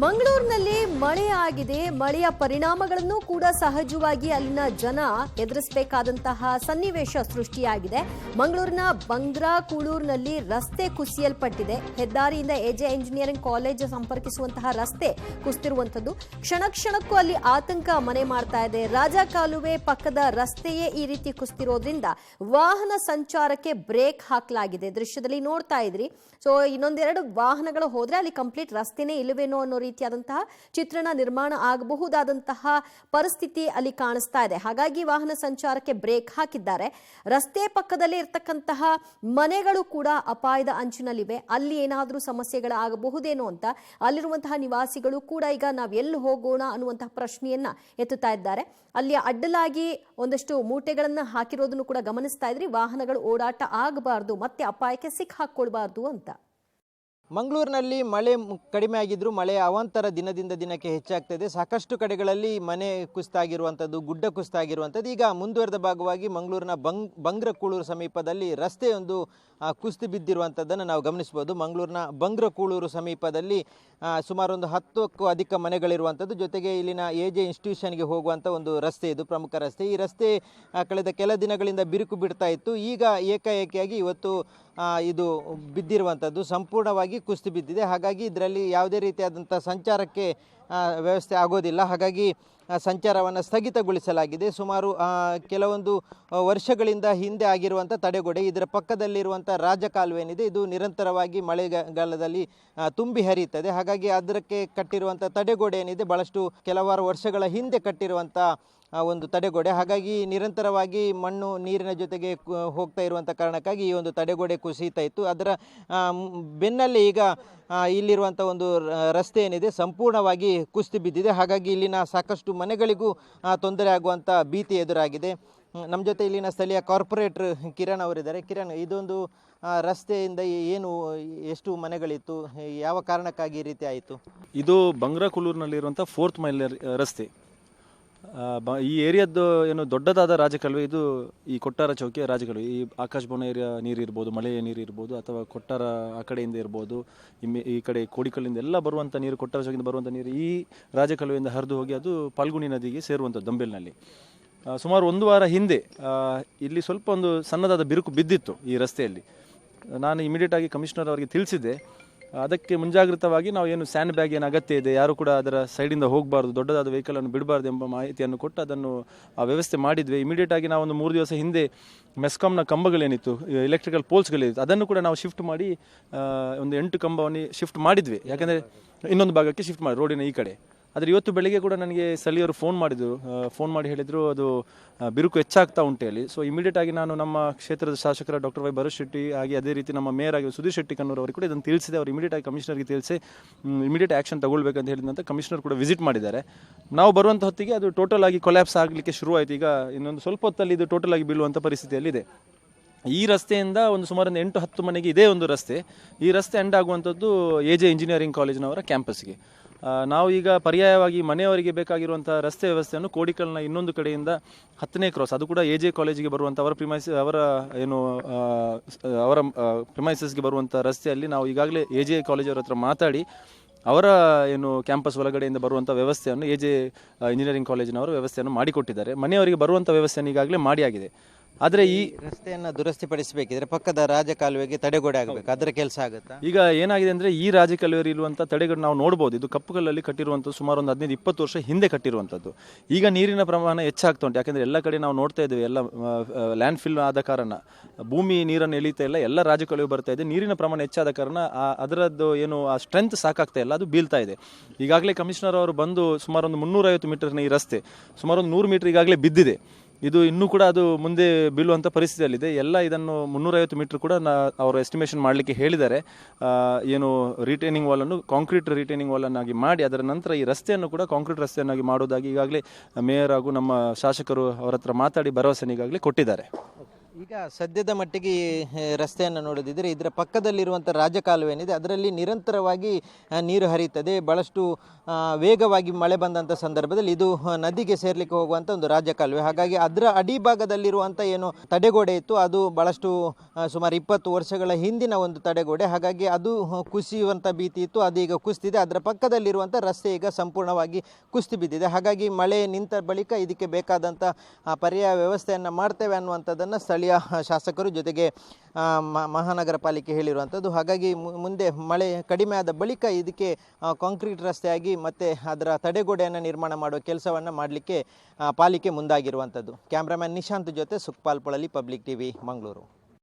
ಮಂಗಳೂರಿನಲ್ಲಿ ಮಳೆ ಆಗಿದೆ. ಮಳೆಯ ಪರಿಣಾಮಗಳನ್ನು ಕೂಡ ಸಹಜವಾಗಿ ಅಲ್ಲಿನ ಜನ ಎದುರಿಸಬೇಕಾದಂತಹ ಸನ್ನಿವೇಶ ಸೃಷ್ಟಿಯಾಗಿದೆ. ಮಂಗಳೂರಿನ ಬಂಗ್ರಾ ಕೂಳೂರಿನಲ್ಲಿ ರಸ್ತೆ ಕುಸಿಯಲ್ಪಟ್ಟಿದೆ. ಹೆದ್ದಾರಿಯಿಂದ ಎಜೆ ಇಂಜಿನಿಯರಿಂಗ್ ಕಾಲೇಜ್ ಸಂಪರ್ಕಿಸುವಂತಹ ರಸ್ತೆ ಕುಸಿದಿರುವಂತದ್ದು. ಕ್ಷಣ ಕ್ಷಣಕ್ಕೂ ಅಲ್ಲಿ ಆತಂಕ ಮನೆ ಮಾಡ್ತಾ ಇದೆ. ರಾಜಕಾಲುವೆ ಪಕ್ಕದ ರಸ್ತೆಯೇ ಈ ರೀತಿ ಕುಸಿದಿರೋದ್ರಿಂದ ವಾಹನ ಸಂಚಾರಕ್ಕೆ ಬ್ರೇಕ್ ಹಾಕಲಾಗಿದೆ. ದೃಶ್ಯದಲ್ಲಿ ನೋಡ್ತಾ ಇದ್ರಿ. ಸೊ ಇನ್ನೊಂದೆರಡು ವಾಹನಗಳು ಹೋದ್ರೆ ಅಲ್ಲಿ ಕಂಪ್ಲೀಟ್ ರಸ್ತೆನೇ ಇಲ್ಲವೇನೋ ಅನ್ನೋ ರೀತಿಯಾದಂತಹ ಚಿತ್ರಣ ನಿರ್ಮಾಣ ಆಗಬಹುದಾದಂತಹ ಪರಿಸ್ಥಿತಿ ಅಲ್ಲಿ ಕಾಣಿಸ್ತಾ ಇದೆ. ಹಾಗಾಗಿ ವಾಹನ ಸಂಚಾರಕ್ಕೆ ಬ್ರೇಕ್ ಹಾಕಿದ್ದಾರೆ. ರಸ್ತೆ ಪಕ್ಕದಲ್ಲಿ ಇರ್ತಕ್ಕಂತಹ ಮನೆಗಳು ಕೂಡ ಅಪಾಯದ ಅಂಚಿನಲ್ಲಿವೆ. ಅಲ್ಲಿ ಏನಾದರೂ ಸಮಸ್ಯೆಗಳಾಗಬಹುದೇನೋ ಅಂತ ಅಲ್ಲಿರುವಂತಹ ನಿವಾಸಿಗಳು ಕೂಡ ಈಗ ನಾವು ಎಲ್ಲಿ ಹೋಗೋಣ ಅನ್ನುವಂತಹ ಪ್ರಶ್ನೆಯನ್ನ ಎತ್ತುತ್ತಾ ಇದ್ದಾರೆ. ಅಲ್ಲಿ ಅಡ್ಡಲಾಗಿ ಒಂದಷ್ಟು ಮೂಟೆಗಳನ್ನ ಹಾಕಿರೋದನ್ನು ಕೂಡ ಗಮನಿಸ್ತಾ ಇದ್ರಿ. ವಾಹನಗಳು ಓಡಾಟ ಆಗಬಾರ್ದು, ಮತ್ತೆ ಅಪಾಯಕ್ಕೆ ಸಿಕ್ಕಾಕೊಳ್ಬಾರ್ದು ಅಂತ. ಮಂಗಳೂರಿನಲ್ಲಿ ಮಳೆ ಕಡಿಮೆ ಆಗಿದ್ದರೂ ಮಳೆಯ ಅವಾಂತರ ದಿನದಿಂದ ದಿನಕ್ಕೆ ಹೆಚ್ಚಾಗ್ತದೆ. ಸಾಕಷ್ಟು ಕಡೆಗಳಲ್ಲಿ ಮನೆ ಕುಸಿತಾಗಿರುವಂಥದ್ದು, ಗುಡ್ಡ ಕುಸಿತಾಗಿರುವಂಥದ್ದು. ಈಗ ಮುಂದುವರೆದ ಭಾಗವಾಗಿ ಮಂಗಳೂರಿನ ಬಂಗ್ರಕೂಳೂರು ಸಮೀಪದಲ್ಲಿ ರಸ್ತೆಯೊಂದು ಕುಸಿದು ಬಿದ್ದಿರುವಂಥದ್ದನ್ನು ನಾವು ಗಮನಿಸ್ಬೋದು. ಮಂಗಳೂರಿನ ಬಂಗ್ರಕೂಳೂರು ಸಮೀಪದಲ್ಲಿ ಸುಮಾರು ಒಂದು 10ಕ್ಕೂ ಅಧಿಕ ಮನೆಗಳಿರುವಂಥದ್ದು. ಜೊತೆಗೆ ಇಲ್ಲಿನ ಎಜೆ ಇನ್ಸ್ಟಿಟ್ಯೂಷನ್ಗೆ ಹೋಗುವಂಥ ಒಂದು ರಸ್ತೆ, ಇದು ಪ್ರಮುಖ ರಸ್ತೆ. ಈ ರಸ್ತೆ ಕಳೆದ ಕೆಲ ದಿನಗಳಿಂದ ಬಿರುಕು ಬಿಡ್ತಾ ಇತ್ತು. ಈಗ ಏಕಾಏಕಿಯಾಗಿ ಇವತ್ತು ಇದು ಬಿದ್ದಿರುವಂಥದ್ದು ಸಂಪೂರ್ಣವಾಗಿ ಕುಸಿದು ಬಿದ್ದಿದೆ. ಹಾಗಾಗಿ ಇದರಲ್ಲಿ ಯಾವುದೇ ರೀತಿಯಾದಂಥ ಸಂಚಾರಕ್ಕೆ ವ್ಯವಸ್ಥೆ ಆಗೋದಿಲ್ಲ. ಹಾಗಾಗಿ ಸಂಚಾರವನ್ನು ಸ್ಥಗಿತಗೊಳಿಸಲಾಗಿದೆ. ಸುಮಾರು ಕೆಲವೊಂದು ವರ್ಷಗಳಿಂದ ಹಿಂದೆ ಆಗಿರುವಂಥ ತಡೆಗೋಡೆ, ಇದರ ಪಕ್ಕದಲ್ಲಿರುವಂಥ ರಾಜಕಾಲುವೆ ಏನಿದೆ, ಇದು ನಿರಂತರವಾಗಿ ಮಳೆಗಾಲದಲ್ಲಿ ತುಂಬಿ ಹರಿಯುತ್ತದೆ. ಹಾಗಾಗಿ ಅದಕ್ಕೆ ಕಟ್ಟಿರುವಂಥ ತಡೆಗೋಡೆ ಏನಿದೆ ಭಾಳಷ್ಟು ಕೆಲವಾರು ವರ್ಷಗಳ ಹಿಂದೆ ಕಟ್ಟಿರುವಂಥ ಒಂದು ತಡೆಗೋಡೆ. ಹಾಗಾಗಿ ನಿರಂತರವಾಗಿ ಮಣ್ಣು ನೀರಿನ ಜೊತೆಗೆ ಹೋಗ್ತಾ ಇರುವಂಥ ಕಾರಣಕ್ಕಾಗಿ ಈ ಒಂದು ತಡೆಗೋಡೆ ಕುಸಿತಾ ಇತ್ತು. ಅದರ ಬೆನ್ನಲ್ಲೇ ಈಗ ಇಲ್ಲಿರುವಂಥ ಒಂದು ರಸ್ತೆ ಏನಿದೆ ಸಂಪೂರ್ಣವಾಗಿ ಕುಸಿದು ಬಿದ್ದಿದೆ. ಹಾಗಾಗಿ ಇಲ್ಲಿನ ಸಾಕಷ್ಟು ಮನೆಗಳಿಗೂ ತೊಂದರೆ ಆಗುವಂಥ ಭೀತಿ ಎದುರಾಗಿದೆ. ನಮ್ಮ ಜೊತೆ ಇಲ್ಲಿನ ಸ್ಥಳೀಯ ಕಾರ್ಪೊರೇಟರ್ ಕಿರಣ್ ಅವರಿದ್ದಾರೆ. ಕಿರಣ್, ಇದೊಂದು ರಸ್ತೆಯಿಂದ ಎಷ್ಟು ಮನೆಗಳಿತ್ತು, ಯಾವ ಕಾರಣಕ್ಕಾಗಿ ಈ ರೀತಿ ಆಯಿತು? ಇದು ಬಂಗ್ರಕೂಳೂರಿನಲ್ಲಿರುವಂಥ 4th ಮೈಲ್ ರಸ್ತೆ. ಈ ಏರಿಯಾದ್ದು ಏನು ದೊಡ್ಡದಾದ ರಾಜಕಾಲುವೆ, ಇದು ಈ ಕೊಟ್ಟಾರ ಚೌಕಿಯ ರಾಜಕಾಲುವೆ. ಈ ಆಕಾಶ ಭವನ ಏರಿಯಾ ನೀರಿರ್ಬೋದು, ಮಳೆಯ ನೀರು ಇರ್ಬೋದು, ಅಥವಾ ಕೊಟ್ಟಾರ ಆ ಕಡೆಯಿಂದ ಇರ್ಬೋದು, ಈ ಕಡೆ ಕೋಡಿಕಲ್ಲಿಂದ ಎಲ್ಲ ಬರುವಂಥ ನೀರು, ಕೊಟ್ಟಾರ ಚೌಕಿಯಿಂದ ಬರುವಂಥ ನೀರು ಈ ರಾಜಕಾಲುವೆಯಿಂದ ಹರಿದು ಹೋಗಿ ಅದು ಪಾಲ್ಗುಣಿ ನದಿಗೆ ಸೇರುವಂಥದ್ದು ದಂಬೆಲ್ನಲ್ಲಿ. ಸುಮಾರು 1 ವಾರ ಹಿಂದೆ ಇಲ್ಲಿ ಸ್ವಲ್ಪ ಒಂದು ಸಣ್ಣದಾದ ಬಿರುಕು ಬಿದ್ದಿತ್ತು ಈ ರಸ್ತೆಯಲ್ಲಿ. ನಾನು ಇಮಿಡಿಯೇಟ್ ಆಗಿ ಕಮಿಷನರ್ ಅವರಿಗೆ ತಿಳಿಸಿದ್ದೆ. ಅದಕ್ಕೆ ಮುಂಜಾಗ್ರತವಾಗಿ ನಾವು ಏನು ಸ್ಯಾಂಡ್ ಬ್ಯಾಗ್ ಏನು ಅಗತ್ಯ ಇದೆ, ಯಾರು ಕೂಡ ಅದರ ಸೈಡಿಂದ ಹೋಗಬಾರ್ದು, ದೊಡ್ಡದಾದ ವೆಹಿಕಲನ್ನು ಬಿಡಬಾರ್ದು ಎಂಬ ಮಾಹಿತಿಯನ್ನು ಕೊಟ್ಟು ಅದನ್ನು ವ್ಯವಸ್ಥೆ ಮಾಡಿದ್ವಿ. ಇಮಿಡಿಯೇಟ್ ಆಗಿ ನಾವು ಒಂದು 3 ದಿವಸ ಹಿಂದೆ ಮೆಸ್ಕಾಮ್ನ ಕಂಬಗಳೇನಿತ್ತು, ಎಲೆಕ್ಟ್ರಿಕಲ್ ಪೋಲ್ಸ್ಗಳಿತ್ತು, ಅದನ್ನು ಕೂಡ ನಾವು ಶಿಫ್ಟ್ ಮಾಡಿ ಒಂದು 8 ಕಂಬವನ್ನು ಶಿಫ್ಟ್ ಮಾಡಿದ್ವಿ. ಯಾಕೆಂದರೆ ಇನ್ನೊಂದು ಭಾಗಕ್ಕೆ ಶಿಫ್ಟ್ ಮಾಡಿ ರೋಡಿನ ಈ ಕಡೆ. ಆದರೆ ಇವತ್ತು ಬೆಳಿಗ್ಗೆ ಕೂಡ ನನಗೆ ಸ್ಥಳೀಯರು ಫೋನ್ ಮಾಡಿ ಹೇಳಿದರು ಅದು ಬಿರುಕು ಹೆಚ್ಚಾಗ್ತಾ ಉಂಟು ಹೇಳಿ. ಸೊ ಇಮಿಡಿಯೇಟ್ ಆಗಿ ನಾನು ನಮ್ಮ ಕ್ಷೇತ್ರದ ಶಾಸಕರ ಡಾಕ್ಟರ್ ವೈ ಭರತ್ ಶೆಟ್ಟಿ ಹಾಗೆ ಅದೇ ರೀತಿ ನಮ್ಮ ಮೇಯರ್ ಆಗಿ ಸುಧೀರ್ ಶೆಟ್ಟಿ ಕನ್ನೂರು ಅವರಿಗೆ ಕೂಡ ಇದನ್ನು ತಿಳಿಸಿದೆ. ಅವರು ಇಮಿಡಿಯೇಟ್ ಆಗಿ ಕಮಿಷನರ್ಗೆ ತಿಳಿಸಿ ಇಮಿಡಿಯೇಟ್ ಆ್ಯಕ್ಷನ್ ತಗೊಳ್ಬೇಕಂತ ಹೇಳಿದಂತೆ ಕಮಿಷನರ್ ಕೂಡ ವಿಸಿಟ್ ಮಾಡಿದ್ದಾರೆ. ನಾವು ಬರುವಂಥ ಹೊತ್ತಿಗೆ ಅದು ಟೋಟಲ್ ಆಗಿ ಕೊಲ್ಯಾಪ್ಸ್ ಆಗಲಿಕ್ಕೆ ಶುರುವಾಯಿತು. ಈಗ ಇನ್ನೊಂದು ಸ್ವಲ್ಪ ಹೊತ್ತಲ್ಲಿ ಇದು ಟೋಟಲ್ ಆಗಿ ಬೀಳುವಂಥ ಪರಿಸ್ಥಿತಿಯಲ್ಲಿದೆ. ಈ ರಸ್ತೆಯಿಂದ ಒಂದು ಸುಮಾರು 8-10 ಮನೆಗೆ ಇದೇ ಒಂದು ರಸ್ತೆ. ಈ ರಸ್ತೆ ಎಂಡ್ ಆಗುವಂಥದ್ದು ಎಜೆ ಇಂಜಿನಿಯರಿಂಗ್ ಕಾಲೇಜಿನವರ ಕ್ಯಾಂಪಸ್ಗೆ. ನಾವು ಈಗ ಪರ್ಯಾಯವಾಗಿ ಮನೆಯವರಿಗೆ ಬೇಕಾಗಿರುವಂಥ ರಸ್ತೆ ವ್ಯವಸ್ಥೆಯನ್ನು ಕೋಡಿಕಲ್ನ ಇನ್ನೊಂದು ಕಡೆಯಿಂದ 10ನೇ ಕ್ರಾಸ್, ಅದು ಕೂಡ ಎಜೆ ಕಾಲೇಜಿಗೆ ಬರುವಂಥ ಅವರ ಪ್ರಿಮೈಸಸ್ಗೆ ಬರುವಂಥ ರಸ್ತೆಯಲ್ಲಿ ನಾವು ಈಗಾಗಲೇ ಎಜೆ ಕಾಲೇಜವರ ಹತ್ರ ಮಾತಾಡಿ ಅವರ ಕ್ಯಾಂಪಸ್ ಒಳಗಡೆಯಿಂದ ಬರುವಂಥ ವ್ಯವಸ್ಥೆಯನ್ನು ಎಜೆ ಇಂಜಿನಿಯರಿಂಗ್ ಕಾಲೇಜಿನವರು ವ್ಯವಸ್ಥೆಯನ್ನು ಮಾಡಿಕೊಟ್ಟಿದ್ದಾರೆ. ಮನೆಯವರಿಗೆ ಬರುವಂಥ ವ್ಯವಸ್ಥೆಯನ್ನು ಈಗಾಗಲೇ ಮಾಡಿಯಾಗಿದೆ. ಆದರೆ ಈ ರಸ್ತೆಯನ್ನು ದುರಸ್ತಿಪಡಿಸಬೇಕಿದ್ರೆ ಪಕ್ಕದ ರಾಜಕಾಲುವೆಗೆ ತಡೆಗೋಡೆ ಆಗಬೇಕು, ಅದರ ಕೆಲಸ ಆಗುತ್ತಾ? ಈಗ ಏನಾಗಿದೆ ಅಂದರೆ ಈ ರಾಜಕಾಲುವೆ ಇರುವಂಥ ತಡೆಗೋಡೆ ನಾವು ನೋಡ್ಬೋದು. ಇದು ಕಪ್ಪುಕಲ್ಲಲ್ಲಿ ಕಟ್ಟಿರುವಂಥದ್ದು ಸುಮಾರು ಒಂದು 15-20 ವರ್ಷ ಹಿಂದೆ ಕಟ್ಟಿರುವಂಥದ್ದು. ಈಗ ನೀರಿನ ಪ್ರಮಾಣ ಹೆಚ್ಚಾಗ್ತಾ ಉಂಟು. ಯಾಕೆಂದರೆ ಎಲ್ಲ ಕಡೆ ನಾವು ನೋಡ್ತಾ ಇದ್ದೇವೆ, ಎಲ್ಲ ಲ್ಯಾಂಡ್ ಫಿಲ್ ಆದ ಕಾರಣ ಭೂಮಿ ನೀರನ್ನು ಎಳೀತಾ ಇಲ್ಲ, ಎಲ್ಲ ರಾಜಕಾಲುವೆ ಬರ್ತಾ ಇದೆ. ನೀರಿನ ಪ್ರಮಾಣ ಹೆಚ್ಚಾದ ಕಾರಣ ಅದರದ್ದು ಆ ಸ್ಟ್ರೆಂತ್ ಸಾಕಾಗ್ತಾ ಇಲ್ಲ, ಅದು ಬೀಳ್ತಾ ಇದೆ. ಈಗಾಗಲೇ ಕಮಿಷನರ್ ಅವರು ಬಂದು ಸುಮಾರು ಒಂದು 350 ಮೀಟರ್ನ ಈ ರಸ್ತೆ ಸುಮಾರು ಒಂದು 100 ಮೀಟರ್ ಈಗಾಗಲೇ ಬಿದ್ದಿದೆ. ಇದು ಇನ್ನೂ ಕೂಡ ಅದು ಮುಂದೆ ಬೀಳುವಂಥ ಪರಿಸ್ಥಿತಿಯಲ್ಲಿದೆ. ಎಲ್ಲ ಇದನ್ನು 350 ಮೀಟರ್ ಕೂಡ ಅವರು ಎಸ್ಟಿಮೇಷನ್ ಮಾಡಲಿಕ್ಕೆ ಹೇಳಿದ್ದಾರೆ. ರಿಟೈನಿಂಗ್ ವಾಲನ್ನು ಕಾಂಕ್ರೀಟ್ ರಿಟೈನಿಂಗ್ ವಾಲನ್ನಾಗಿ ಮಾಡಿ ಅದರ ನಂತರ ಈ ರಸ್ತೆಯನ್ನು ಕೂಡ ಕಾಂಕ್ರೀಟ್ ರಸ್ತೆಯನ್ನಾಗಿ ಮಾಡೋದಾಗಿ ಈಗಾಗಲೇ ಮೇಯರ್ ಹಾಗೂ ನಮ್ಮ ಶಾಸಕರು ಅವರ ಹತ್ರ ಮಾತಾಡಿ ಭರವಸೆಯನ್ನು ಈಗಾಗಲೇ ಕೊಟ್ಟಿದ್ದಾರೆ. ಈಗ ಸದ್ಯದ ಮಟ್ಟಿಗೆ ಈ ರಸ್ತೆಯನ್ನು ನೋಡೋದಿದ್ರೆ ಇದರ ಪಕ್ಕದಲ್ಲಿರುವಂಥ ರಾಜಕಾಲುವೆ ಏನಿದೆ ಅದರಲ್ಲಿ ನಿರಂತರವಾಗಿ ನೀರು ಹರಿಯುತ್ತದೆ. ಭಾಳಷ್ಟು ವೇಗವಾಗಿ ಮಳೆ ಬಂದಂಥ ಸಂದರ್ಭದಲ್ಲಿ ಇದು ನದಿಗೆ ಸೇರ್ಲಿಕ್ಕೆ ಹೋಗುವಂಥ ಒಂದು ರಾಜಕಾಲುವೆ. ಹಾಗಾಗಿ ಅದರ ಅಡಿಭಾಗದಲ್ಲಿರುವಂಥ ಏನು ತಡೆಗೋಡೆ ಇತ್ತು ಅದು ಭಾಳಷ್ಟು ಸುಮಾರು 20 ವರ್ಷಗಳ ಹಿಂದಿನ ಒಂದು ತಡೆಗೋಡೆ. ಹಾಗಾಗಿ ಅದು ಕುಸಿಯುವಂಥ ಭೀತಿ ಇತ್ತು, ಅದು ಈಗ ಕುಸಿದಿದೆ. ಅದರ ಪಕ್ಕದಲ್ಲಿರುವಂಥ ರಸ್ತೆ ಈಗ ಸಂಪೂರ್ಣವಾಗಿ ಕುಸಿದು ಬಿದ್ದಿದೆ. ಹಾಗಾಗಿ ಮಳೆ ನಿಂತ ಬಳಿಕ ಇದಕ್ಕೆ ಬೇಕಾದಂಥ ಪರ್ಯಾಯ ವ್ಯವಸ್ಥೆಯನ್ನು ಮಾಡ್ತೇವೆ ಅನ್ನುವಂಥದ್ದನ್ನು ಸ್ಥಳೀಯ ಶಾಸಕರು ಜೊತೆಗೆ ಮಹಾನಗರ ಪಾಲಿಕೆ ಹೇಳಿರುವಂಥದ್ದು. ಹಾಗಾಗಿ ಮುಂದೆ ಮಳೆ ಕಡಿಮೆ ಆದ ಬಳಿಕ ಇದಕ್ಕೆ ಕಾಂಕ್ರೀಟ್ ರಸ್ತೆಯಾಗಿ ಮತ್ತೆ ಅದರ ತಡೆಗೋಡೆಯನ್ನು ನಿರ್ಮಾಣ ಮಾಡುವ ಕೆಲಸವನ್ನು ಮಾಡಲಿಕ್ಕೆ ಪಾಲಿಕೆ ಮುಂದಾಗಿರುವಂಥದ್ದು. ಕ್ಯಾಮ್ರಾಮನ್ ನಿಶಾಂತ್ ಜೊತೆ ಸುಖಪಾಲ್ ಪೊಳಲಿ, ಪಬ್ಲಿಕ್ ಟಿವಿ, ಮಂಗಳೂರು.